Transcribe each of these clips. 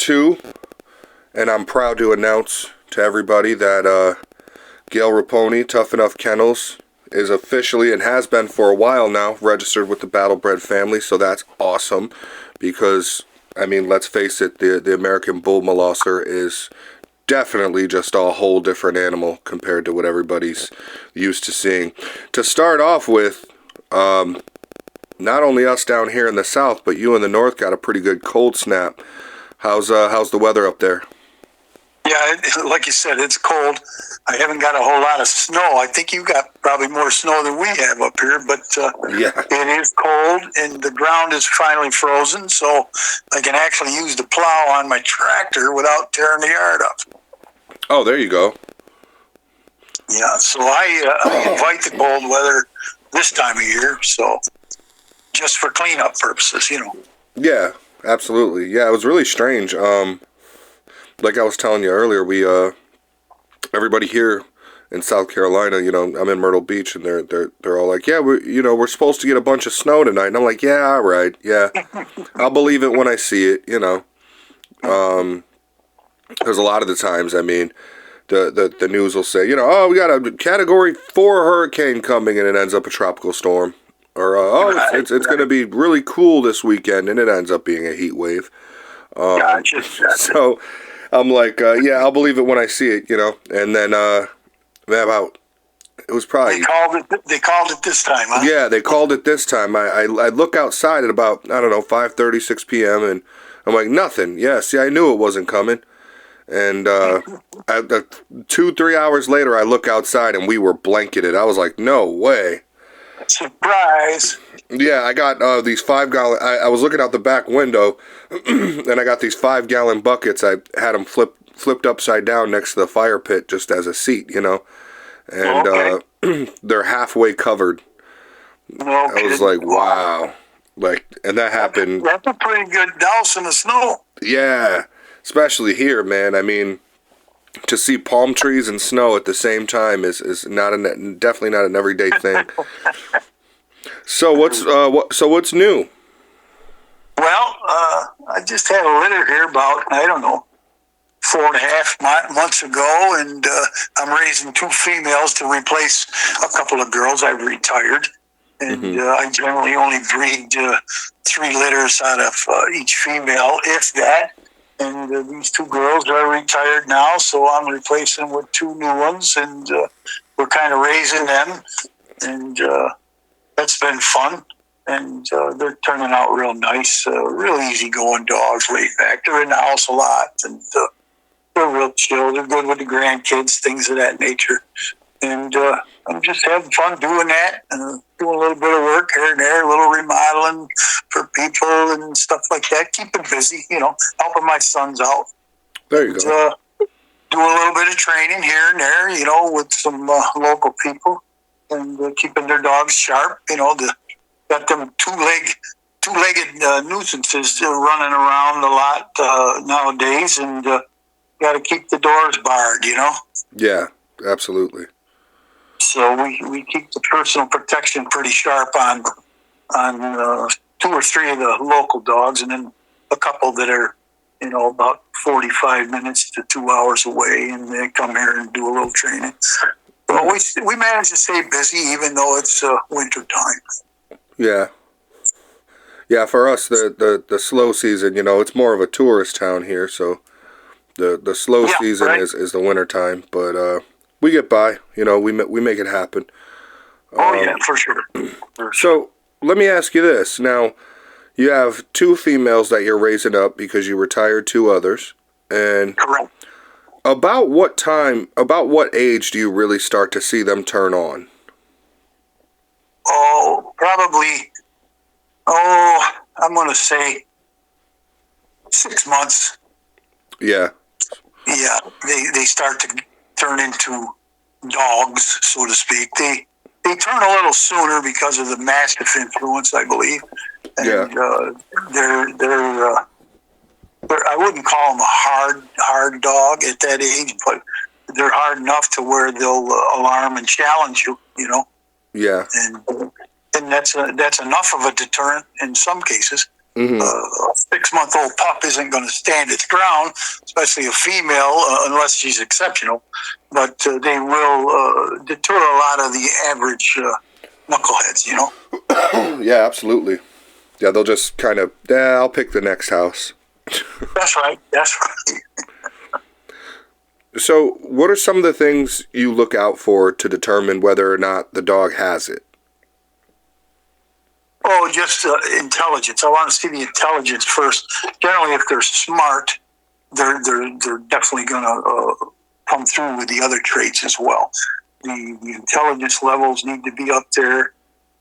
2, and I'm proud to announce to everybody that Gale Raponi, Tuff-N-Uff Kennels, is officially, and has been for a while now, registered with the Bred family, so that's awesome, because, I mean, let's face it, the American Bull Molosser is definitely just a whole different animal compared to what everybody's used to seeing. To start off with, not only us down here in the south, but you in the north got a pretty good cold snap. How's the weather up there? Yeah, like you said, it's cold. I haven't got a whole lot of snow. I think you got probably more snow than we have up here, but yeah, it is cold, and the ground is finally frozen, so I can actually use the plow on my tractor without tearing the yard up. Oh, there you go. Yeah, so I invite the cold weather this time of year, so just for cleanup purposes, you know. Yeah, absolutely. Yeah, it was really strange. Like I was telling you earlier, we everybody here in South Carolina, you know, I'm in Myrtle Beach, and they're all like, yeah, we're supposed to get a bunch of snow tonight, and I'm like, yeah, all right, yeah, I'll believe it when I see it, you know, because a lot of the times, I mean, the news will say, you know, oh, we got a Category 4 hurricane coming, and it ends up a tropical storm, or it's going to be really cool this weekend, and it ends up being a heat wave. Gotcha. So I'm like, yeah, I'll believe it when I see it, you know. And then it was probably they called it this time, huh? Yeah, they called it this time. I look outside at about, I don't know, 5:30, 6 p.m. and I'm like, nothing. Yeah, see, I knew it wasn't coming. And 2-3 hours later, I look outside and we were blanketed. I was like, no way. Surprise. Yeah, I got these 5-gallon. I was looking out the back window, and I got these 5-gallon buckets. I had them flipped upside down next to the fire pit just as a seat, you know, and okay. They're halfway covered. Okay. I was like, wow, like, and that happened. That's a pretty good douse in the snow. Yeah, especially here, man. I mean, to see palm trees and snow at the same time is definitely not an everyday thing. So what's new? Well, I just had a litter here about, I don't know, 4.5 months ago, and I'm raising 2 females to replace a couple of girls. I've retired, and I generally only breed 3 litters out of each female, if that. And these 2 girls are retired now, so I'm replacing with 2 new ones, and we're kind of raising them, and that's been fun, and they're turning out real nice, real easygoing dogs, laid back. They're in the house a lot, and they're real chill. They're good with the grandkids, things of that nature. And I'm just having fun doing that, and doing a little bit of work here and there, a little remodeling for people and stuff like that. Keeping busy, you know, helping my sons out. There you go. Doing a little bit of training here and there, you know, with some local people. And keeping their dogs sharp, you know, got them two-legged nuisances running around a lot nowadays, and got to keep the doors barred, you know. Yeah, absolutely. So we keep the personal protection pretty sharp on 2 or 3 of the local dogs, and then a couple that are, you know, about 45 minutes to 2 hours away, and they come here and do a little training. But we manage to stay busy even though it's winter time. Yeah. Yeah, for us, the slow season, you know, it's more of a tourist town here, so the slow season right. is the winter time, but we get by, you know, we make it happen. Yeah, for sure. So let me ask you this. Now, you have 2 females that you're raising up because you retired 2 others, and correct. About what age do you really start to see them turn on? Oh, probably, I'm going to say 6 months. Yeah. Yeah, they start to turn into dogs, so to speak. They turn a little sooner because of the Mastiff influence, I believe. And they're I wouldn't call them a hard dog at that age, but they're hard enough to where they'll alarm and challenge you, you know. Yeah. And that's enough of a deterrent in some cases. A 6-month-old pup isn't going to stand its ground, especially a female, unless she's exceptional. But they will deter a lot of the average knuckleheads, you know? Yeah, absolutely. Yeah, they'll just kind of, I'll pick the next house. That's right. That's right. So, what are some of the things you look out for to determine whether or not the dog has it? Oh, just intelligence. I want to see the intelligence first. Generally, if they're smart, they're definitely going to come through with the other traits as well. The intelligence levels need to be up there.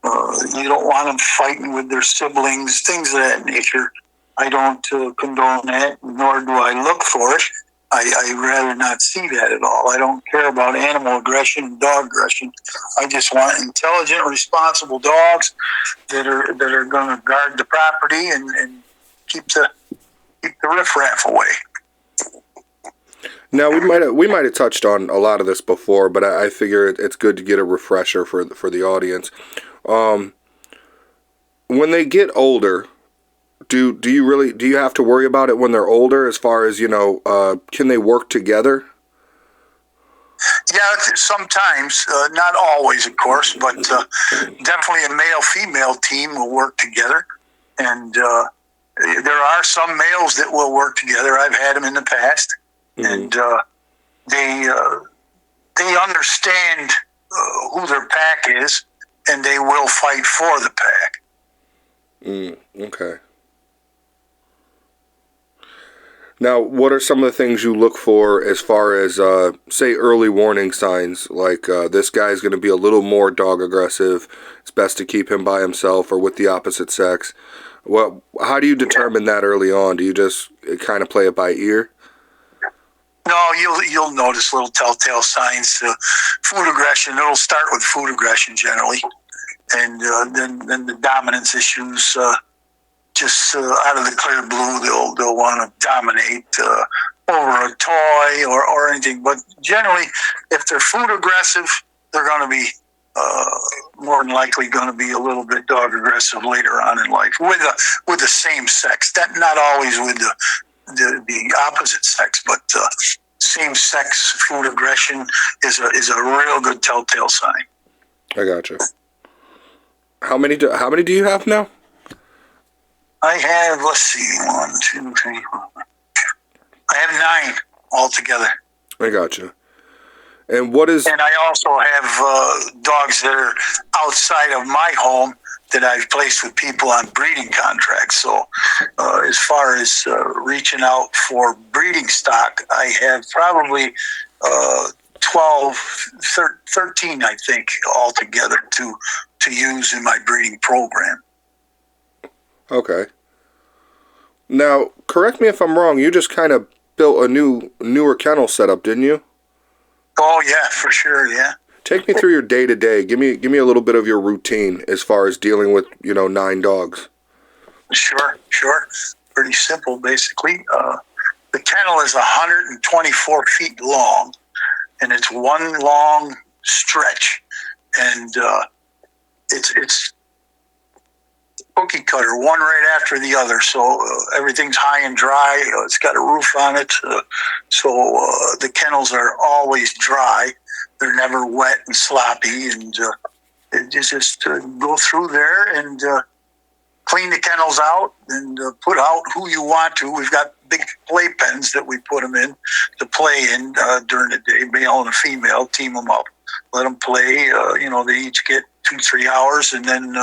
You don't want them fighting with their siblings, things of that nature. I don't condone that, nor do I look for it. I'd rather not see that at all. I don't care about animal aggression and dog aggression. I just want intelligent, responsible dogs that are going to guard the property and keep the riffraff away. Now we might have touched on a lot of this before, but I figure it's good to get a refresher for the audience. When they get older, do you have to worry about it when they're older, as far as, can they work together? Yeah, sometimes, not always, of course, but definitely a male-female team will work together. And there are some males that will work together. I've had them in the past, and they understand who their pack is, and they will fight for the pack. Okay. Now, what are some of the things you look for as far as, say, early warning signs, like this guy's going to be a little more dog aggressive, it's best to keep him by himself or with the opposite sex? Well, how do you determine that early on? Do you just kind of play it by ear? No, you'll notice little telltale signs. Food aggression, it'll start with food aggression generally, and then the dominance issues. Just out of the clear blue, they'll want to dominate over a toy or anything. But generally, if they're food aggressive, they're going to be more than likely going to be a little bit dog aggressive later on in life with the same sex. That not always with the opposite sex, but same sex food aggression is a real good telltale sign. I gotcha. How many do you have now? I have, let's see, 1, 2, 3, 4. I have 9 altogether. I gotcha. And what is... And I also have dogs that are outside of my home that I've placed with people on breeding contracts. So as far as reaching out for breeding stock, I have probably 13, I think, altogether to use in my breeding program. Okay. Now, correct me if I'm wrong, you just kind of built a newer kennel setup, didn't you? Oh, yeah, for sure, yeah. Take me through your day-to-day. Give me a little bit of your routine as far as dealing with, 9 dogs. Sure. Pretty simple, basically. The kennel is 124 feet long, and it's one long stretch. And it's cookie cutter, one right after the other. So everything's high and dry. It's got a roof on it. So the kennels are always dry. They're never wet and sloppy. And just go through there and clean the kennels out and put out who you want to. We've got big play pens that we put them in to play in during the day, male and a female, team them up. Let them play. They each get 2-3 hours, and then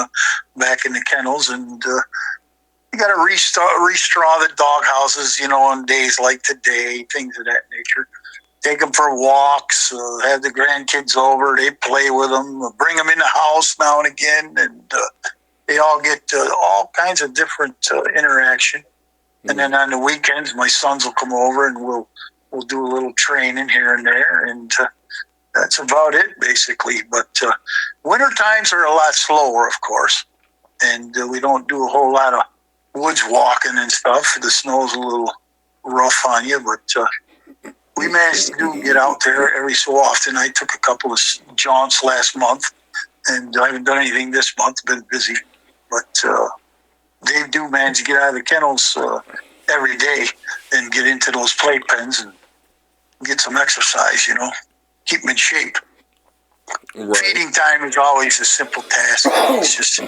back in the kennels. And you got to restraw the dog houses, on days like today, things of that nature. Take them for walks, have the grandkids over, they play with them, bring them in the house now and again, and they all get all kinds of different interaction. And then on the weekends, my sons will come over and we'll do a little training here and there, and that's about it, basically. But winter times are a lot slower, of course, and we don't do a whole lot of woods walking and stuff. The snow's a little rough on you, but we managed to get out there every so often. I took a couple of jaunts last month, and I haven't done anything this month. Been busy, but they do manage to get out of the kennels every day and get into those playpens and get some exercise, keep them in shape. Right. Feeding time is always a simple task. It's just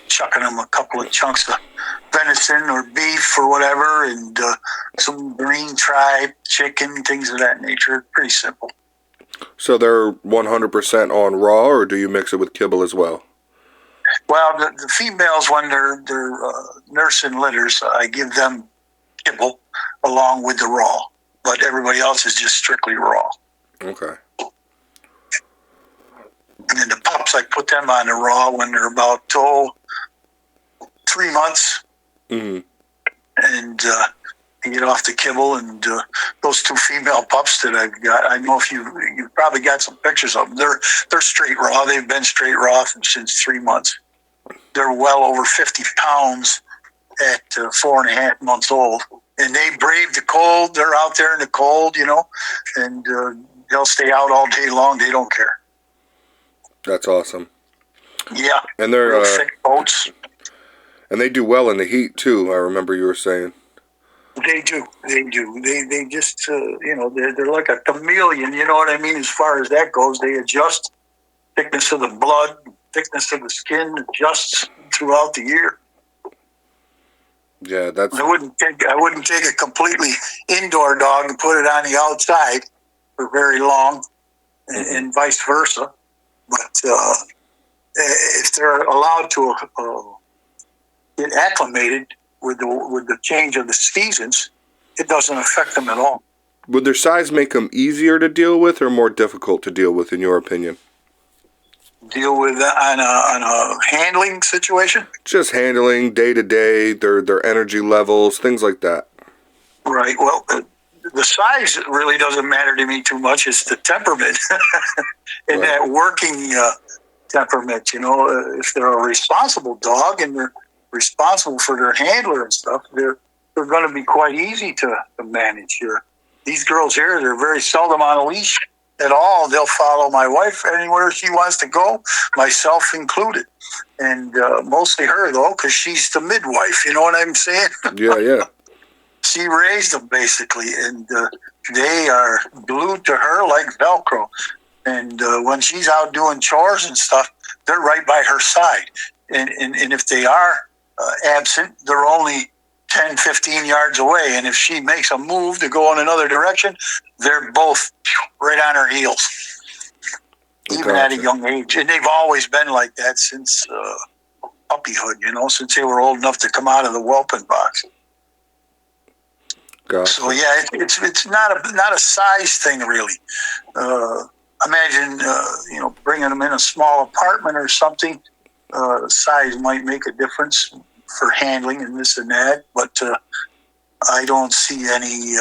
chucking them a couple of chunks of venison or beef or whatever, and some green tripe, chicken, things of that nature. Pretty simple. So they're 100% on raw, or do you mix it with kibble as well? Well, the females, when they're nursing litters, I give them kibble along with the raw, but everybody else is just strictly raw. Okay. And then the pups, I put them on the raw when they're about 3 months, Mm-hmm. and you get off the kibble. And those 2 female pups that I've got, I know if you probably got some pictures of them. They're straight raw. They've been straight raw since 3 months. They're well over 50 pounds at 4.5 months old, and they brave the cold. They're out there in the cold, and they'll stay out all day long. They don't care. That's awesome. Yeah, and they're real thick coats. And they do well in the heat too. I remember you were saying. They do. They just they're like a chameleon. You know what I mean? As far as that goes, they adjust. Thickness of the blood, thickness of the skin adjusts throughout the year. Yeah, that's. I wouldn't take a completely indoor dog and put it on the outside for very long, and vice versa. But if they're allowed to get acclimated with the change of the seasons, it doesn't affect them at all. Would their size make them easier to deal with or more difficult to deal with, in your opinion? Deal with on a handling situation? Just handling day to day, their energy levels, things like that. Right. Well, the size really doesn't matter to me too much. It's the temperament and Right. that working temperament. If they're a responsible dog and they're responsible for their handler and stuff, they're going to be quite easy to manage here. These girls here, they're very seldom on a leash at all. They'll follow my wife anywhere she wants to go, myself included. And mostly her, though, because she's the midwife. You know what I'm saying? Yeah. She raised them, basically, and they are glued to her like Velcro. And when she's out doing chores and stuff, they're right by her side. And if they are absent, they're only 10, 15 yards away. And if she makes a move to go in another direction, they're both right on her heels, even at a young age. And they've always been like that since puppyhood, since they were old enough to come out of the whelping box. Gotcha. So yeah, it's not a size thing really. Imagine bringing them in a small apartment or something. Size might make a difference for handling and this and that, but I don't see any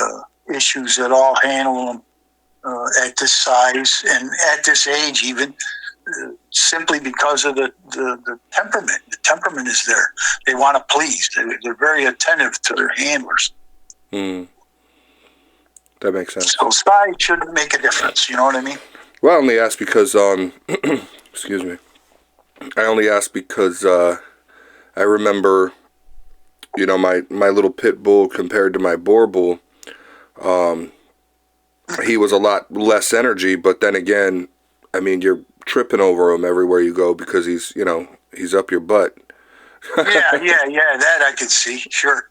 issues at all handling them at this size and at this age even. Simply because of the temperament. The temperament is there. They want to please. They're very attentive to their handlers. That makes sense. So size shouldn't make a difference. You know what I mean? Well, I only asked because excuse me. I only asked because I remember, my little pit bull compared to my boar bull. He was a lot less energy, but then again, I mean, you're tripping over him everywhere you go because he's up your butt. yeah, that I could see, sure.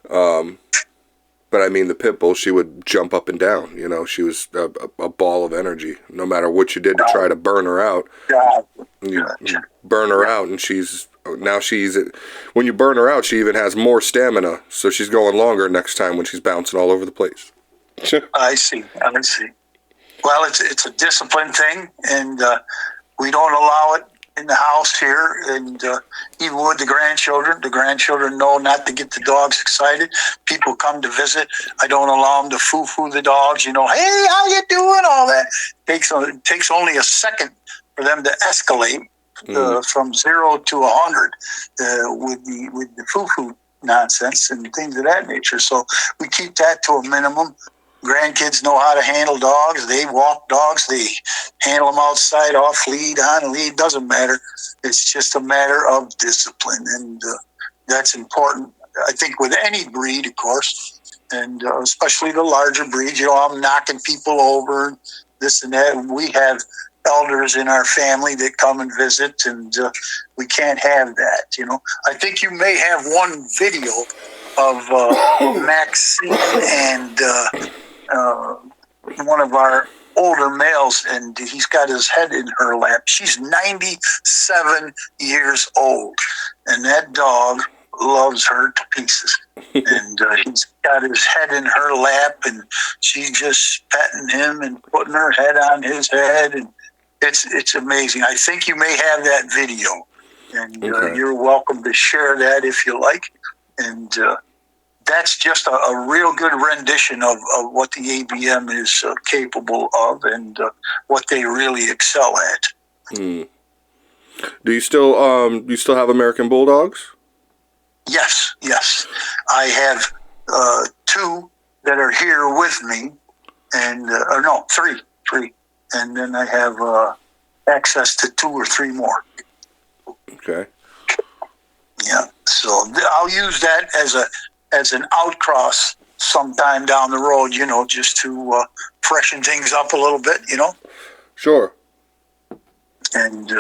But I mean, the pit bull, she would jump up and down. She was a ball of energy. No matter what you did to try to burn her out, you burn her out, and when you burn her out, she even has more stamina, so she's going longer next time when she's bouncing all over the place. I see. Well, it's a discipline thing, and we don't allow it in the house here, and even with the grandchildren know not to get the dogs excited. People come to visit. I don't allow them to foo-foo the dogs. Hey, how you doing? All that takes only a second for them to escalate from 0 to 100 with the foo-foo nonsense and things of that nature. So we keep that to a minimum. Grandkids know how to handle dogs. They walk dogs. They handle them outside, off lead, on lead. Doesn't matter. It's just a matter of discipline. And That's important. I think with any breed, of course, and especially the larger breeds. I'm knocking people over, this and that. And we have elders in our family that come and visit, and we can't have that. I think you may have one video of Maxine and one of our older males, and he's got his head in her lap. She's 97 years old, and that dog loves her to pieces. And he's got his head in her lap, and she's just petting him and putting her head on his head, and it's amazing. I think you may have that video, and you're welcome to share that if you like. And that's just a real good rendition of what the ABM is capable of, and what they really excel at. Do you still have American Bulldogs? Yes. I have 2 that are here with me, and no, 3, and then I have access to 2 or 3 more. Okay. Yeah, so I'll use that as an outcross sometime down the road, just to freshen things up a little bit, Sure. And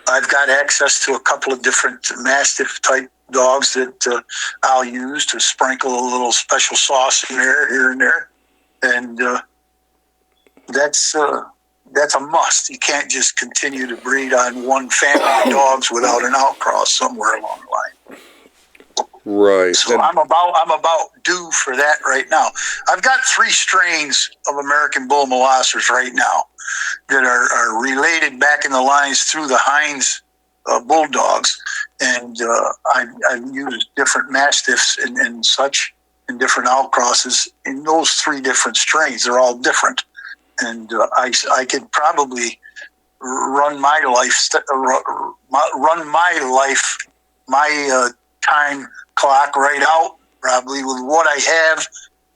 I've got access to a couple of different Mastiff type dogs that I'll use to sprinkle a little special sauce in there, here and there. And that's a must. You can't just continue to breed on one family of dogs without an outcross somewhere along the line. Right. So I'm about due for that right now. I've got 3 strains of American Bull Molossers right now that are related back in the lines through the Heinz Bulldogs, and I've used different Mastiffs and such, and different outcrosses in those 3 different strains. They're all different, and I could probably run my time clock right out, probably, with what I have,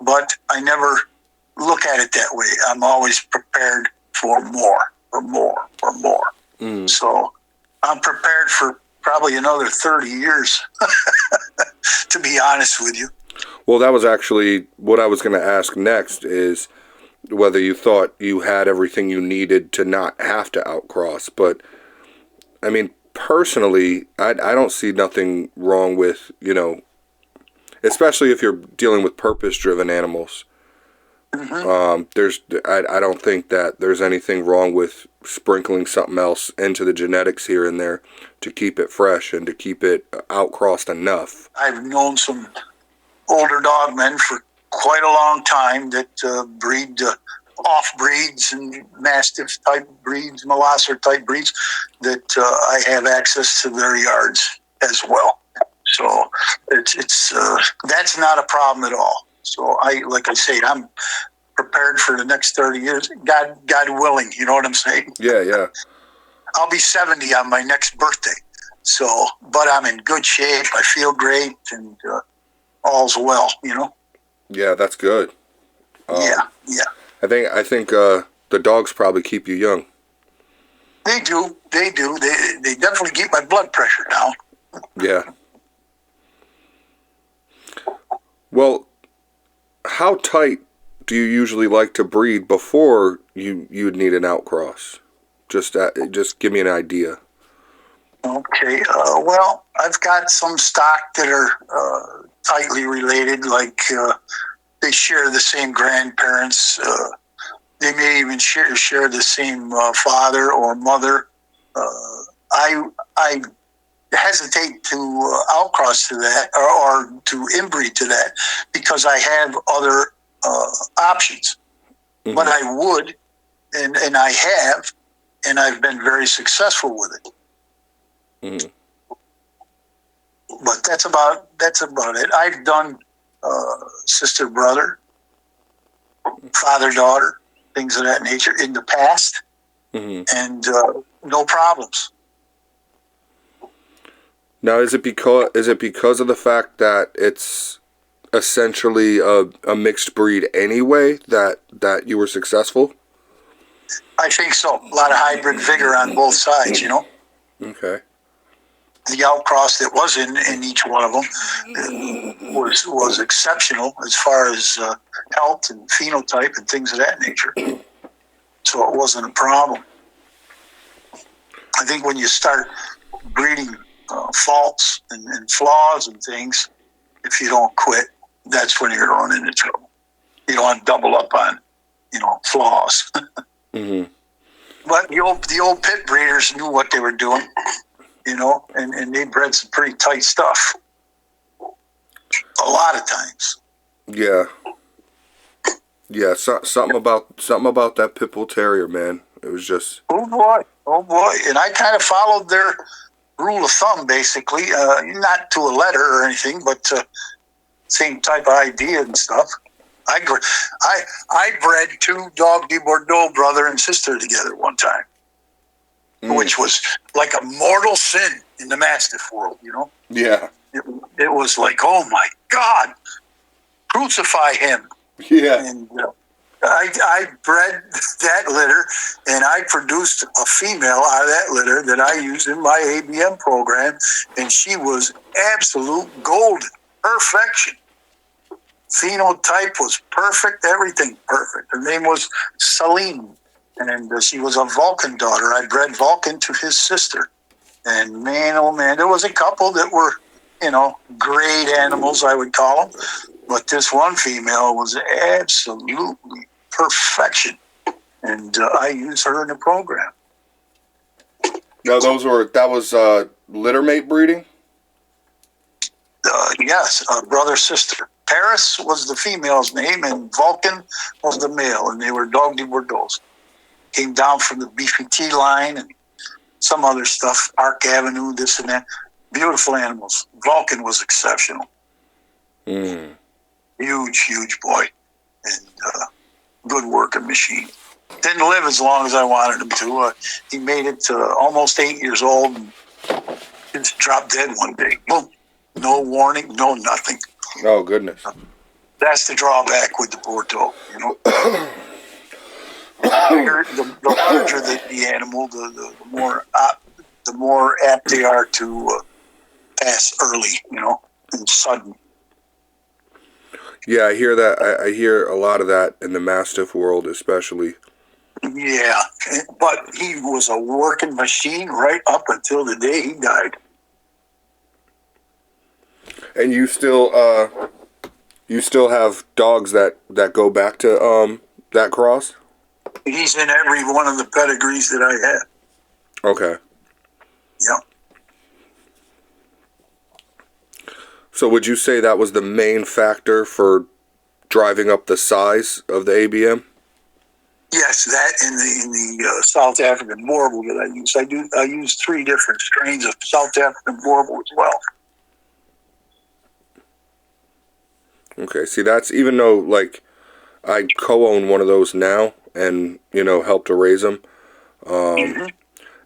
but I never look at it that way. I'm always prepared for more. So I'm prepared for probably another 30 years, to be honest with you. Well, that was actually what I was going to ask next, is whether you thought you had everything you needed to not have to outcross. But, I mean, personally, I don't see nothing wrong with, especially if you're dealing with purpose-driven animals. Mm-hmm. I don't think that there's anything wrong with sprinkling something else into the genetics here and there to keep it fresh and to keep it outcrossed enough. I've known some older dog men for quite a long time that breed off breeds and Mastiff type breeds, Molosser type breeds, that I have access to their yards as well. So it's that's not a problem at all. So like I say, I'm prepared for the next 30 years. God willing, you know what I'm saying? Yeah. I'll be 70 on my next birthday. So, but I'm in good shape. I feel great, and all's well, Yeah, that's good. Yeah. I think the dogs probably keep you young. They do. They definitely keep my blood pressure down. Yeah. Well, how tight do you usually like to breed before you'd need an outcross? Just give me an idea. Okay. Well, I've got some stock that are tightly related, like they share the same grandparents. They may even share the same father or mother. I hesitate to outcross to that or to inbreed to that because I have other options. Mm-hmm. But I would, and I have, and I've been very successful with it. Mm-hmm. But that's about it. I've done sister, brother, father, daughter, things of that nature in the past, mm-hmm. and no problems. Now, is it because of the fact that it's essentially a mixed breed anyway that you were successful? I think so. A lot of hybrid vigor on both sides, Okay. the outcross that was in each one of them was exceptional as far as health and phenotype and things of that nature. So it wasn't a problem. I think when you start breeding faults and flaws and things, if you don't quit, that's when you're going to run into trouble. You don't want to double up on, flaws. Mm-hmm. But the old pit breeders knew what they were doing, and they bred some pretty tight stuff. A lot of times. Yeah. Yeah, something about that pit bull terrier, man. It was just... Oh boy. And I kind of followed their rule of thumb, basically. Not to a letter or anything, but same type of idea and stuff. I bred 2 Dog de Bordeaux, brother and sister, together one time, which was like a mortal sin in the Mastiff world, Yeah. It was like, oh my God, crucify him. Yeah. And I bred that litter, and I produced a female out of that litter that I used in my ABM program, and she was absolute gold perfection. Phenotype was perfect, everything perfect. Her name was Celine, and she was a Vulcan daughter. I bred Vulcan to his sister. And man, oh man, there was a couple that were, great animals, I would call them. But this one female was absolutely perfection. And I used her in the program. No, that was litter mate breeding? Yes, brother-sister. Paris was the female's name, and Vulcan was the male, and they were Dog de Bordeaux. Came down from the Beefy T line and some other stuff, Park Avenue, this and that. Beautiful animals. Vulcan was exceptional. Mm. Huge boy, and good working machine. Didn't live as long as I wanted him to. He made it to almost 8 years old and just dropped dead one day. Boom. No warning, no nothing. Oh, goodness. That's the drawback with the Bordeaux, The larger the animal, the more apt they are to pass early, and sudden. Yeah, I hear that. I hear a lot of that in the Mastiff world, especially. Yeah, but he was a working machine right up until the day he died. And you still have dogs that go back to that cross? He's in every one of the pedigrees that I had. Okay. Yep. So would you say that was the main factor for driving up the size of the ABM? Yes, that and the South African Warble that I use. I use 3 different strains of South African Warble as well. Okay, see, that's, even though, like, I co-own one of those now and, help to raise them,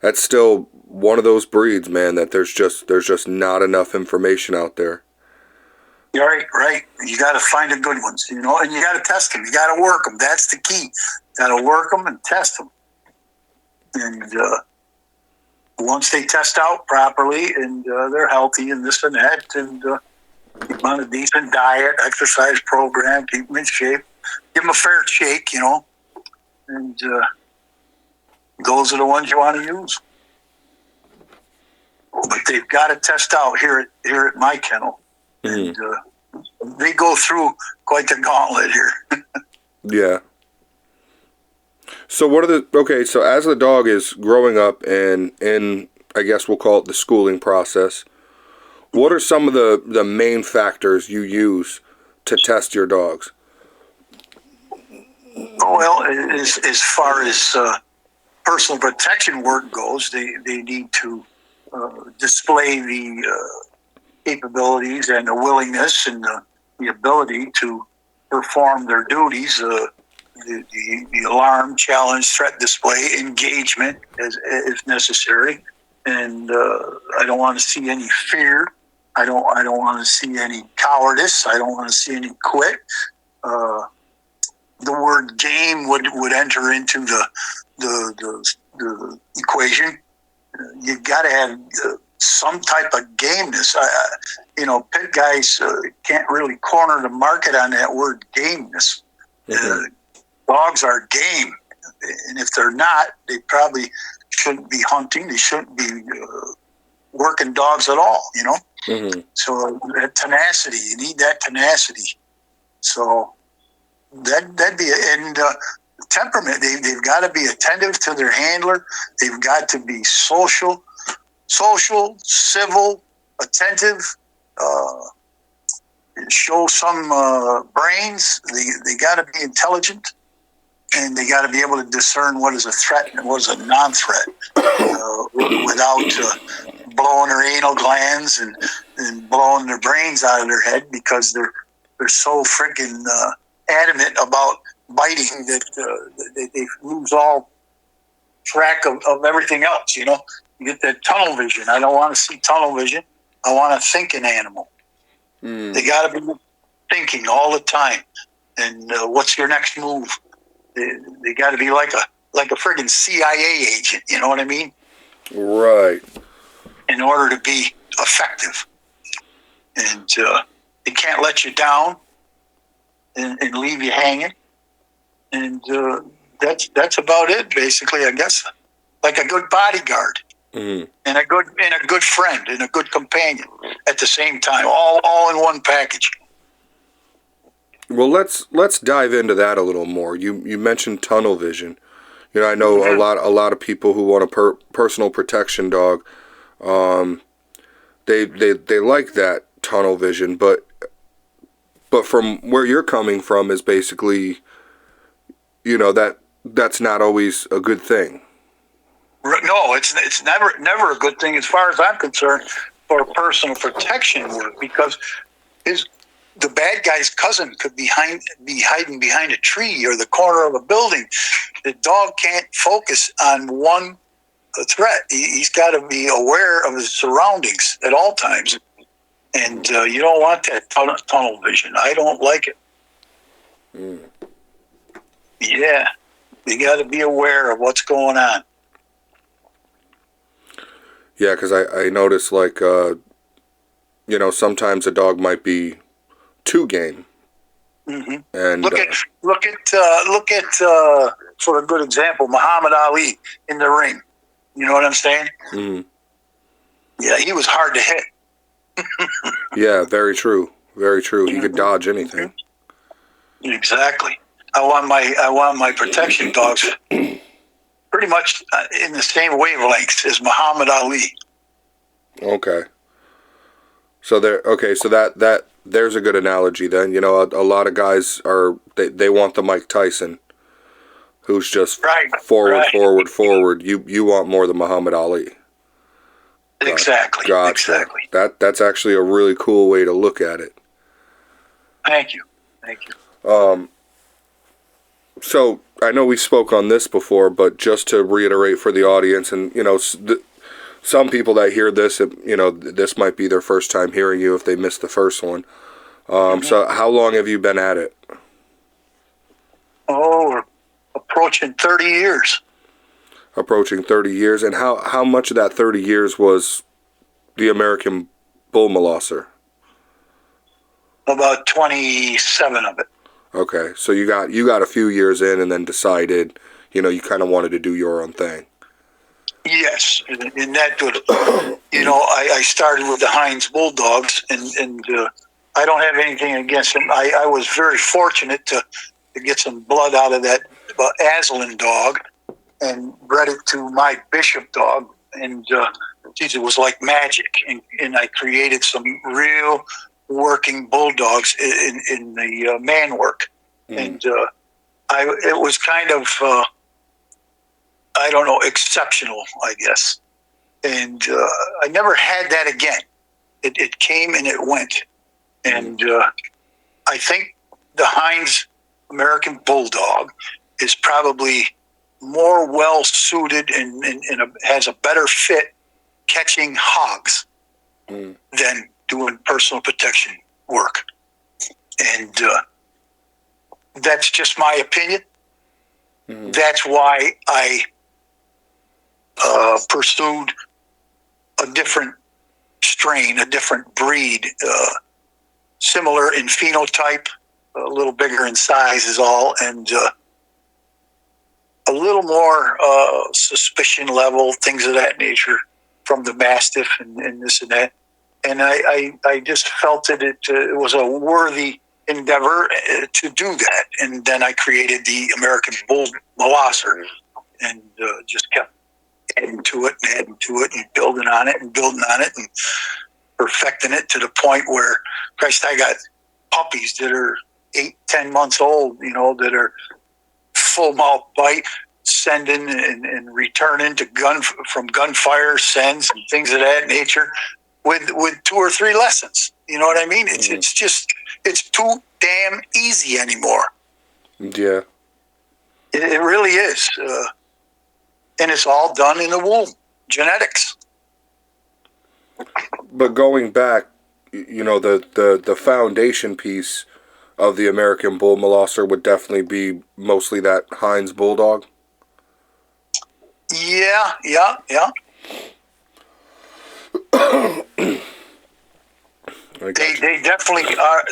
that's still one of those breeds, man, that there's just not enough information out there. Right. You got to find the good ones, and you got to test them. You got to work them. That's the key. Got to work them and test them. And once they test out properly and they're healthy and this and that, and keep them on a decent diet, exercise program, keep them in shape, give them a fair shake, and those are the ones you want to use. But they've got to test out here at my kennel. And they go through quite the gauntlet here. Yeah. So so as the dog is growing up and in, I guess we'll call it the schooling process, what are some of the main factors you use to test your dogs? Well, as far as personal protection work goes, they need to display the capabilities and the willingness and the ability to perform their duties, the alarm, challenge, threat display, engagement as if necessary. And I don't want to see any fear. I don't want to see any cowardice. I don't want to see any quit. The word game would enter into the equation. You got to have some type of gameness. Pit guys can't really corner the market on that word gameness. Dogs are game, and if they're not, they probably shouldn't be hunting. They shouldn't be working dogs at all. So that tenacity, you need that tenacity. So that'd be and temperament. They've got to be attentive to their handler. They've got to be social, civil, attentive. Show some brains. They got to be intelligent, and they got to be able to discern what is a threat and what is a non-threat without blowing their anal glands and blowing their brains out of their head because they're so freaking adamant about biting that they lose all track of everything else. You get that tunnel vision. I don't want to see tunnel vision. I want to think an animal. They got to be thinking all the time. And what's your next move? They got to be like a friggin' CIA agent. You know what I mean? Right. In order to be effective, and they can't let you down and leave you hanging. And that's about it, basically. I guess like a good bodyguard. And a good friend and a good companion at the same time, all in one package. Well, let's dive into that a little more. You mentioned tunnel vision. I know a lot of people who want a personal protection dog. They like that tunnel vision, but from where you're coming from is basically, that's not always a good thing. No, it's never a good thing as far as I'm concerned for personal protection work, because the bad guy's cousin could be hiding behind a tree or the corner of a building. The dog can't focus on one threat. He's got to be aware of his surroundings at all times, and you don't want that tunnel vision. I don't like it. Yeah, you got to be aware of what's going on. Yeah, because I noticed, sometimes a dog might be too game. And look at for a good example, Muhammad Ali in the ring. You know what I'm saying? Yeah, he was hard to hit. Yeah, very true. Very true. He could dodge anything. Exactly. I want my protection dogs pretty much in the same wavelength as Muhammad Ali. Okay. So that there's a good analogy then. A lot of guys they want the Mike Tyson, who's just forward. You want more the Muhammad Ali. Exactly. Gotcha. Exactly. That's actually a really cool way to look at it. Thank you. So I know we spoke on this before, but just to reiterate for the audience, and some people that hear this, this might be their first time hearing you if they missed the first one. So how long have you been at it? Oh, we're approaching 30 years. Approaching 30 years, and how much of that 30 years was the American Bull Molosser? About 27 of it. Okay, so you got a few years in, and then decided, you kind of wanted to do your own thing. Yes, and that would, I started with the Heinz Bulldogs, and I don't have anything against them. I was very fortunate to get some blood out of that Aslan dog and bred it to my Bishop dog, and it was like magic, and I created some real working bulldogs in the man work, and it was kind of exceptional, I guess, and I never had that again. It came and it went, and I think the Heinz American Bulldog is probably more well suited and has a better fit catching hogs than doing personal protection work. And that's just my opinion. That's why I pursued a different strain, a different breed, similar in phenotype, a little bigger in size is all, and a little more suspicion level, things of that nature from the Mastiff and this and that. And I just felt that it was a worthy endeavor to do that. And then I created the American Bull Molosser and just kept adding to it and building on it and perfecting it to the point where, Christ, I got puppies that are 8-10 months old, that are full mouth bite, sending and returning from gunfire sends and things of that nature with 2 or 3 lessons. You know what I mean? It's too damn easy anymore. Yeah. It really is. And it's all done in the womb. Genetics. But going back, the foundation piece of the American Bull Molosser would definitely be mostly that Heinz Bulldog. Yeah. They definitely are.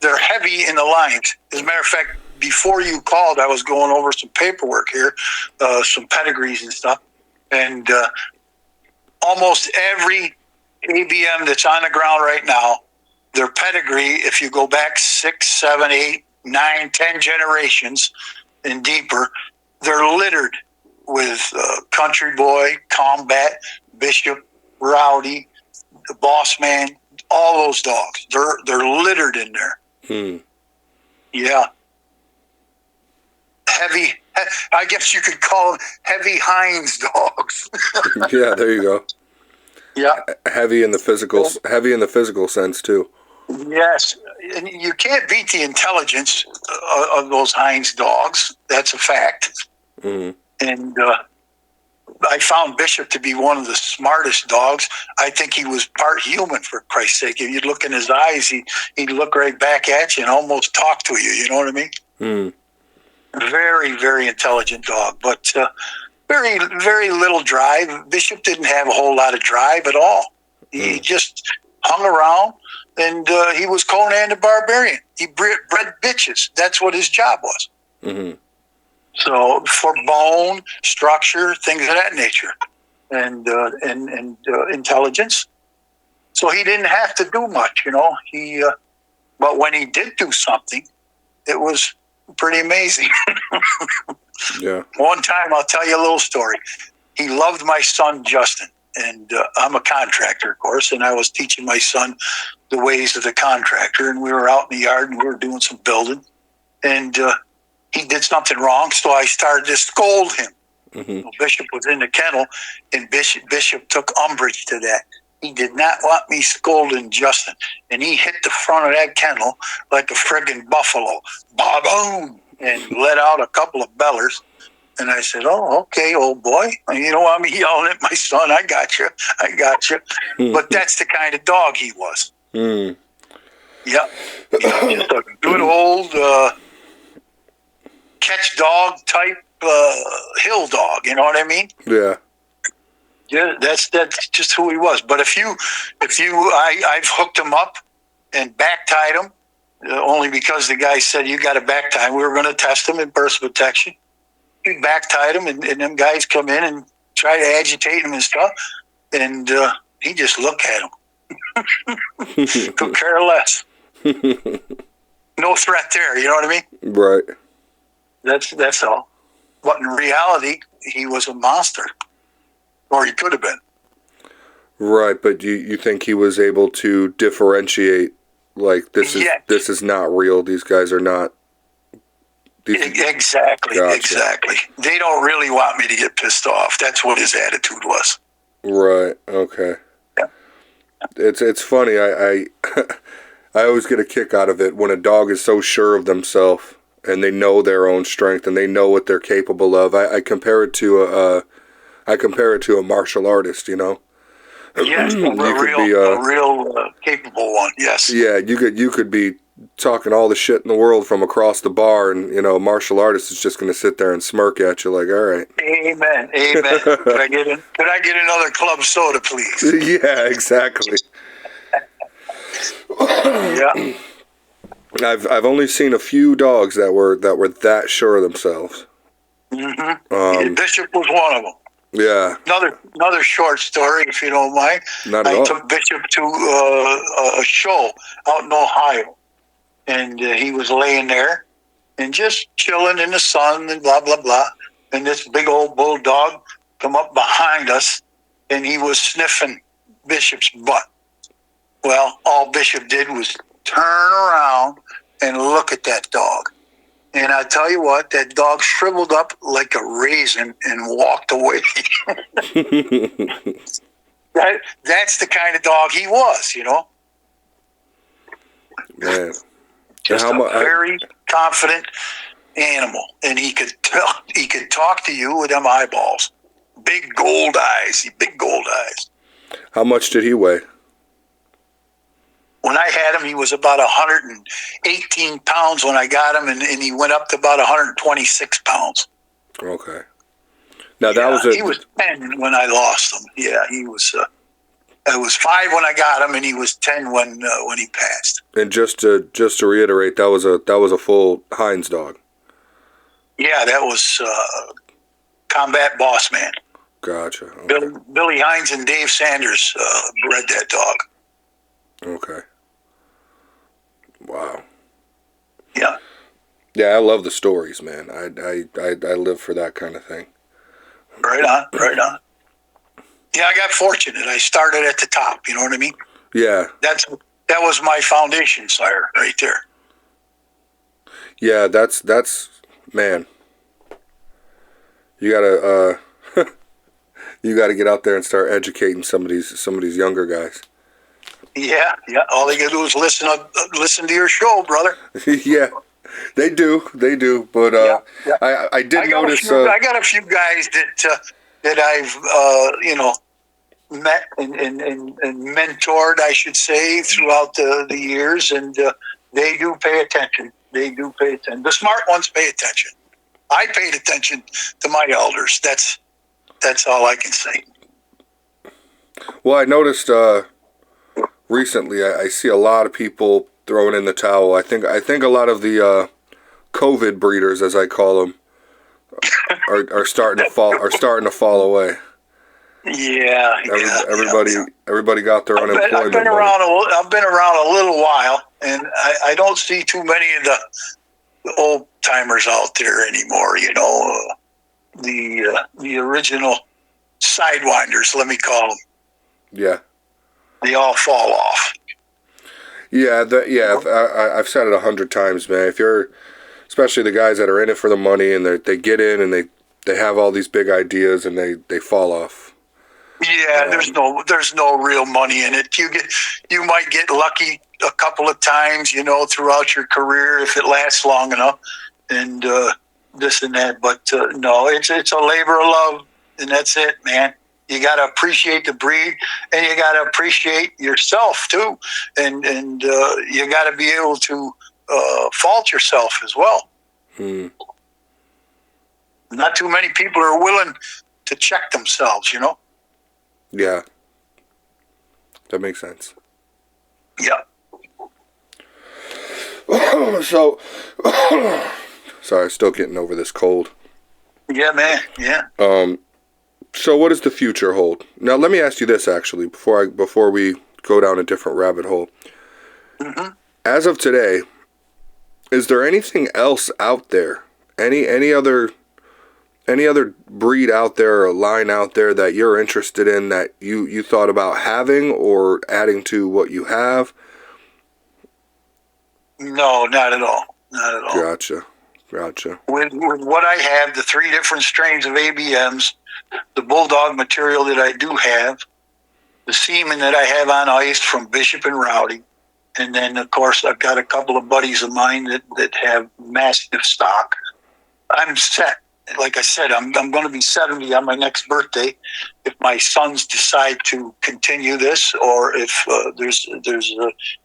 They're heavy in the lines. As a matter of fact, before you called, I was going over some paperwork here, some pedigrees and stuff, and almost every ABM that's on the ground right now, their pedigree, if you go back 6, 7, 8, 9, 10 generations and deeper, they're littered with Country Boy, Combat, Bishop, Rowdy, the Boss Man, all those dogs. They're littered in there. Yeah. Heavy, I guess you could call them heavy Heinz dogs. Yeah, there you go. Yeah. Heavy in the physical sense too. Yes, and you can't beat the intelligence of those Heinz dogs. That's a fact. Mm-hmm. And I found Bishop to be one of the smartest dogs. I think he was part human, for Christ's sake. If you'd look in his eyes, he'd look right back at you and almost talk to you. You know what I mean? Mm. Very, very intelligent dog, but very, very little drive. Bishop didn't have a whole lot of drive at all. He just hung around, and he was Conan the Barbarian. He bred bitches. That's what his job was. Mm-hmm. So for bone, structure, things of that nature, and intelligence. So he didn't have to do much, but when he did do something, it was pretty amazing. Yeah. One time, I'll tell you a little story. He loved my son, Justin, and I'm a contractor, of course, and I was teaching my son the ways of the contractor, and we were out in the yard, and we were doing some building, and he did something wrong, so I started to scold him. Mm-hmm. Well, Bishop was in the kennel, and Bishop took umbrage to that. He did not want me scolding Justin, and he hit the front of that kennel like a friggin' buffalo. Ba-boom! And let out a couple of bellers. And I said, "Oh, okay, old boy. You don't want me yelling at my son. I got you. But that's the kind of dog he was. Mm. Yeah. He was just a good old catch dog type hill dog. You know what I mean? Yeah. Yeah, that's just who he was. But I've hooked him up and back tied him. Only because the guy said, you got to back tie him. We were going to test him in burst protection. We back tied him, and them guys come in and try to agitate him and stuff. And he just looked at him. Could care less. No threat there, you know what I mean? Right. That's all. But in reality, he was a monster. Or he could have been. Right, but you think he was able to differentiate, like, this is not real, these guys are not... Exactly, gotcha. Exactly. They don't really want me to get pissed off. That's what his attitude was. Right, okay. Yeah. It's funny, I always get a kick out of it when a dog is so sure of themselves and they know their own strength and they know what they're capable of. I compare it to a martial artist, you know? Yes, a real capable one, yes. Yeah, you could be talking all the shit in the world from across the bar, and you know, a martial artist is just going to sit there and smirk at you like, all right. Amen. Amen. Could I get another club soda, please? Yeah, exactly. Yeah. I've only seen a few dogs that were that sure of themselves. Mm-hmm. Bishop was one of them. Yeah. Another short story, if you don't mind. Not at all. I took Bishop to a show out in Ohio, and he was laying there and just chilling in the sun and blah blah blah. And this big old bulldog come up behind us, and he was sniffing Bishop's butt. Well, all Bishop did was turn around and look at that dog. And I tell you what, that dog shriveled up like a raisin and walked away. That's the kind of dog he was, you know. Man. Just a very confident animal, and he could talk to you with them eyeballs, big gold eyes. How much did he weigh? When I had him, he was about 118 pounds when I got him, and he went up to about 126 pounds. Okay. Now that he was 10 when I lost him. Yeah, he was. I was 5 when I got him, and he was 10 when he passed. And just to reiterate, that was a full Heinz dog. Yeah, that was Combat Boss Man. Gotcha. Okay. Billy Hines and Dave Sanders bred that dog. Okay. Wow. Yeah. Yeah, I love the stories, man. I live for that kind of thing. Right on. Yeah, I got fortunate. I started at the top. You know what I mean? Yeah. That was my foundation, sire, right there. Yeah, that's man. You gotta you gotta get out there and start educating some of these younger guys. Yeah. All they gotta do is listen to your show, brother. Yeah, they do. But yeah. I did notice. I got a few guys that I've met and mentored, I should say, throughout the years, and they do pay attention. The smart ones pay attention. I paid attention to my elders. That's all I can say. Well, I noticed recently I see a lot of people throwing in the towel. I think a lot of the COVID breeders, as I call them, are starting to fall away. Yeah, everybody got their unemployment. I've been around a little while, and I don't see too many of the old timers out there anymore. You know, the original sidewinders, let me call them. Yeah, they all fall off. Yeah, I've said it 100 times, man. If you're, especially the guys that are in it for the money, and they get in and they have all these big ideas and they fall off. Yeah, there's no real money in it. You might get lucky a couple of times, you know, throughout your career if it lasts long enough, and this and that. But no, it's a labor of love, and that's it, man. You got to appreciate the breed, and you got to appreciate yourself too, and you got to be able to fault yourself as well. Not too many people are willing to check themselves, you know. Yeah, that makes sense. Yeah. So, sorry, still getting over this cold. Yeah, man. Yeah. So what does the future hold? Now, let me ask you this, actually, before we go down a different rabbit hole. Mm-hmm. As of today, is there anything else out there? Any other breed out there or line out there that you're interested in that you thought about having or adding to what you have? No, not at all. Not at all. Gotcha. With what I have, the 3 different strains of ABMs, the Bulldog material that I do have, the semen that I have on ice from Bishop and Rowdy, and then, of course, I've got a couple of buddies of mine that have massive stock. I'm set. like I said, I'm going to be 70 on my next birthday. If my sons decide to continue this, or if there's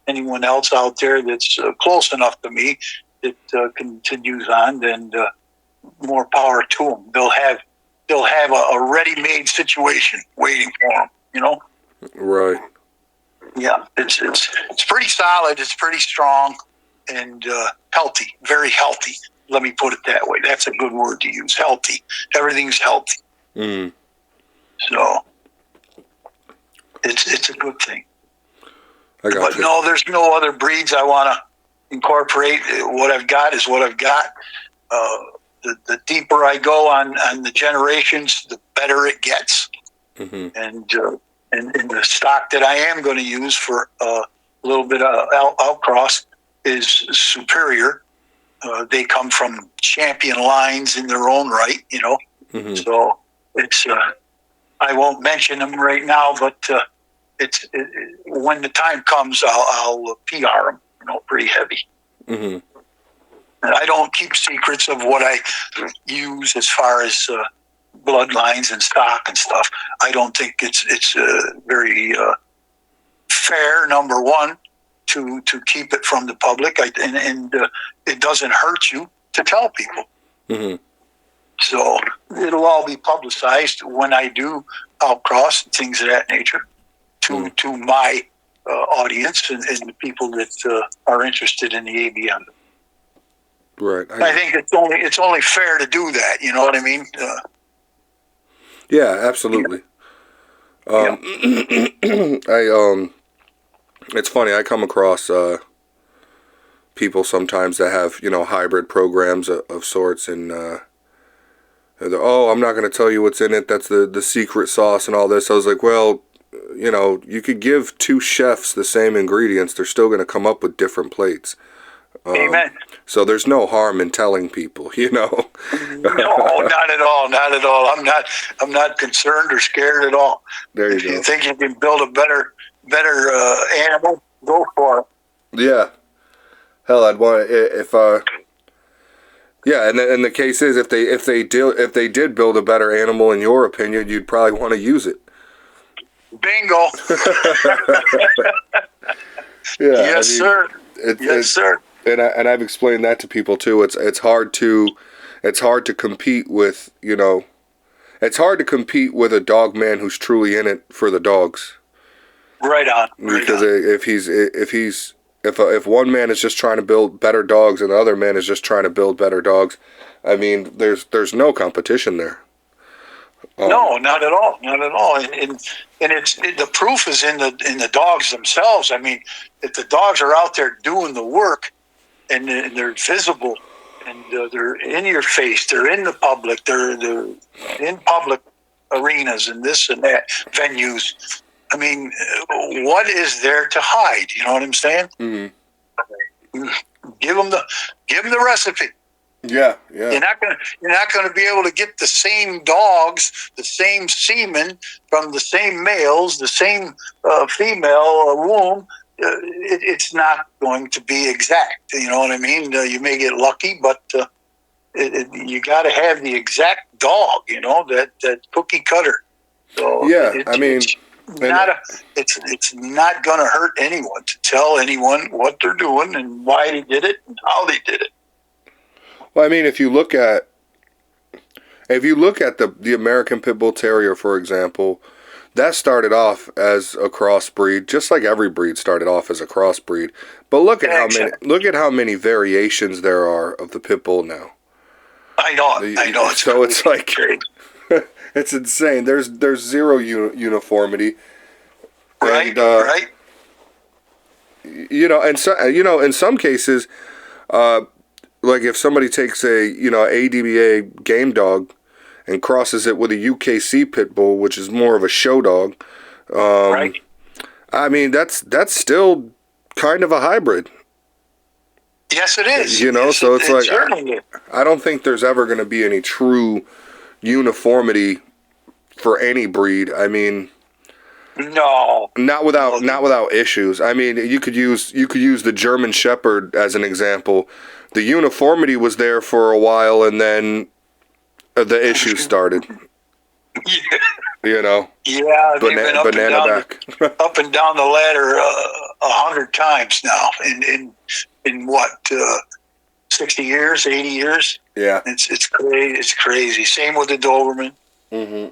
anyone else out there that's close enough to me that continues on, then more power to them. They'll have a ready-made situation waiting for them. You know. Right. Yeah, it's pretty solid. It's pretty strong and healthy, very healthy. Let me put it that way. That's a good word to use. Healthy. Everything's healthy. Mm. So it's a good thing. But no, there's no other breeds I want to incorporate. What I've got is what I've got. The deeper I go on the generations, the better it gets. Mm-hmm. And the stock that I am going to use for a little bit of outcross is superior. They come from champion lines in their own right, you know. Mm-hmm. So it's I won't mention them right now, but when the time comes, I'll PR them, you know, pretty heavy. Mm-hmm. And I don't keep secrets of what I use as far as bloodlines and stock and stuff. I don't think it's very fair. Number one, to keep it from the public, and it doesn't hurt you to tell people. Mm-hmm. So it'll all be publicized when I do outcross and things of that nature to my audience and the people that are interested in the ABM. Right. I think it's only fair to do that. You know what I mean? Yeah, absolutely. Yeah. It's funny. I come across people sometimes that have, you know, hybrid programs of sorts, and I'm not going to tell you what's in it. That's the secret sauce and all this. I was like, well, you know, you could give two chefs the same ingredients. They're still going to come up with different plates. Amen. So there's no harm in telling people, you know. No, not at all. Not at all. I'm not concerned or scared at all. There you if go. you think you can build a better animal, go for it. Yeah. Hell, I'd want if yeah, and the case is if they did build a better animal in your opinion, you'd probably want to use it. Bingo. Yeah. Yes, sir. Yes, sir. And I've explained that to people too. It's hard to compete with, you know, it's hard to compete with a dog man who's truly in it for the dogs. Right on. Because if one man is just trying to build better dogs and the other man is just trying to build better dogs, I mean, there's no competition there. No, not at all. Not at all. And the proof is in the dogs themselves. I mean, if the dogs are out there doing the work and they're visible and they're in your face, they're in the public, they're in public arenas and this and that venues. I mean, what is there to hide? You know what I'm saying? Mm-hmm. Give them the recipe. Yeah. You're not gonna be able to get the same dogs, the same semen from the same males, the same female womb. It's not going to be exact. You know what I mean? You may get lucky, but you got to have the exact dog. You know, that cookie cutter. So yeah, it's not going to hurt anyone to tell anyone what they're doing and why they did it and how they did it. Well, I mean, if you look at the American Pit Bull Terrier, for example, that started off as a crossbreed, just like every breed started off as a crossbreed. But look at how many variations there are of the Pit Bull now. I know. So it's like it's insane. There's zero uniformity. Right. And, right. You know, and so in some cases, like if somebody takes a ADBA game dog and crosses it with a UKC pit bull, which is more of a show dog, right. I mean that's still kind of a hybrid. Yes, it is. You know, so it's like certainly. I don't think there's ever going to be any true uniformity for any breed. I mean, no, not without issues. I mean, you could use the German Shepherd as an example. The uniformity was there for a while, and then the issue started. Yeah. You know. Yeah, they've been up and down the ladder 100 times now in what 60 years, 80 years. Yeah, it's crazy. It's crazy. Same with the Doberman. Mm-hmm.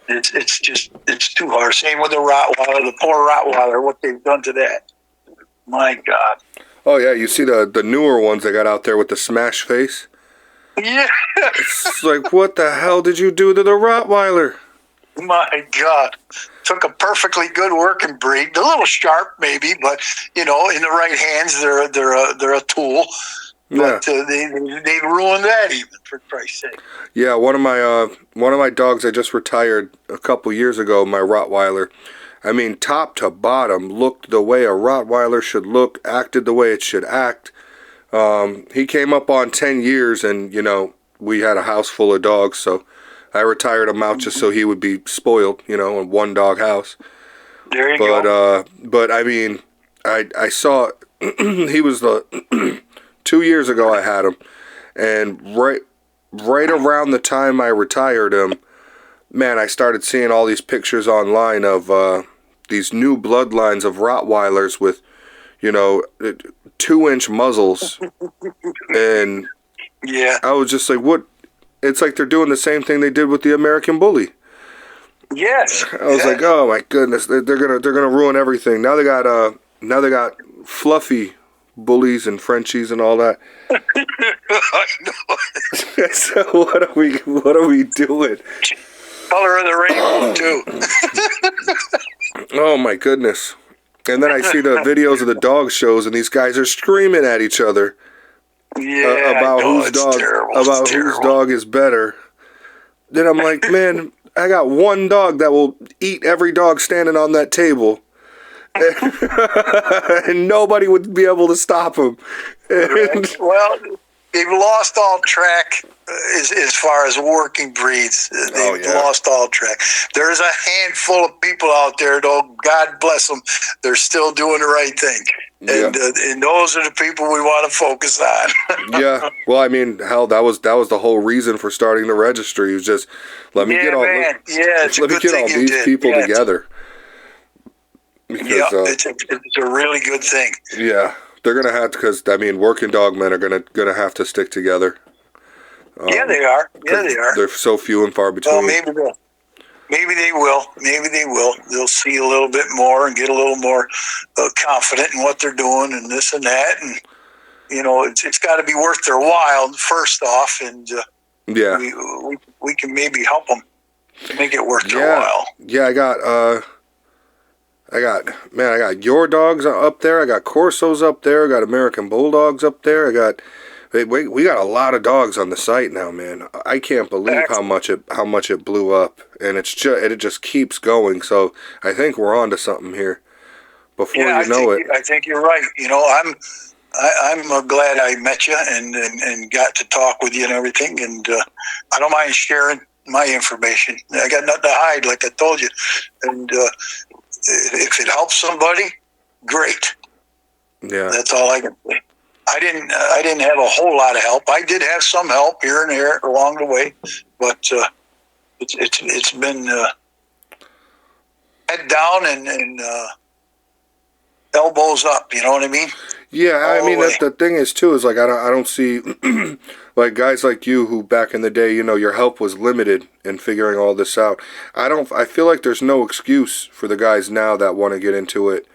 It's too hard. Same with the Rottweiler. The poor Rottweiler. What they've done to that. My God. Oh yeah, you see the newer ones they got out there with the smash face. Yeah. It's like, what the hell did you do to the Rottweiler? My God. Took a perfectly good working breed. A little sharp, maybe, but in the right hands, they're a tool. Yeah. But they ruined that even, for Christ's sake. Yeah, one of my dogs I just retired a couple years ago, my Rottweiler. I mean, top to bottom, looked the way a Rottweiler should look, acted the way it should act. He came up on 10 years, and we had a house full of dogs, so I retired him out just so he would be spoiled, in a one-dog house. There you go. But I mean, I saw he was 2 years ago I had him, and right around the time I retired him, man, I started seeing all these pictures online of these new bloodlines of Rottweilers with 2-inch muzzles, and yeah, I was just like, what? It's like they're doing the same thing they did with the American Bully. Yes. I was like, oh my goodness, they're gonna ruin everything. Now they got fluffy bullies and Frenchies and all that. I know. So what are we doing? Color of the rainbow too. Oh my goodness. And then I see the videos of the dog shows, and these guys are screaming at each other about whose dog is better. Then I'm like, man, I got one dog that will eat every dog standing on that table. And nobody would be able to stop him. Right. Well, they've lost all track as far as working breeds. They've lost all track. There's a handful of people out there, though, God bless them, they're still doing the right thing. Yeah. And those are the people we want to focus on. Yeah. Well, I mean, hell, that was the whole reason for starting the registry. It was just let me get all these people together. Because, it's a really good thing. Yeah, they're gonna have to, because I mean, working dog men are gonna have to stick together. Yeah, they are. Yeah, they are. They're so few and far between. Well, maybe they will. Maybe they will. They'll see a little bit more and get a little more confident in what they're doing and this and that, and it's got to be worth their while first off, and we can maybe help them to make it worth their while. Yeah, I got your dogs up there. I got Corsos up there. I got American Bulldogs up there. We got a lot of dogs on the site now, man. I can't believe how much it blew up, and it just keeps going. So I think we're on to something here. I think you're right. I'm glad I met you and got to talk with you and everything, and I don't mind sharing my information. I got nothing to hide, like I told you, and if it helps somebody, great. Yeah, that's all I can say. I didn't have a whole lot of help. I did have some help here and there along the way, but it's been head down and elbows up. You know what I mean? Yeah, I mean the thing is too is like I don't see like guys like you who back in the day, your help was limited in figuring all this out. I feel like there's no excuse for the guys now that want to get into it.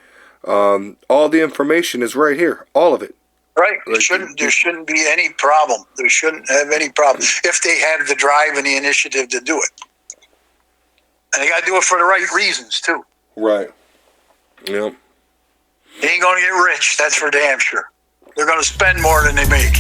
All the information is right here, all of it. Right. There shouldn't be any problem. There shouldn't have any problem if they have the drive and the initiative to do it. And they got to do it for the right reasons too. Right. Yep. They ain't going to get rich. That's for damn sure. They're going to spend more than they make.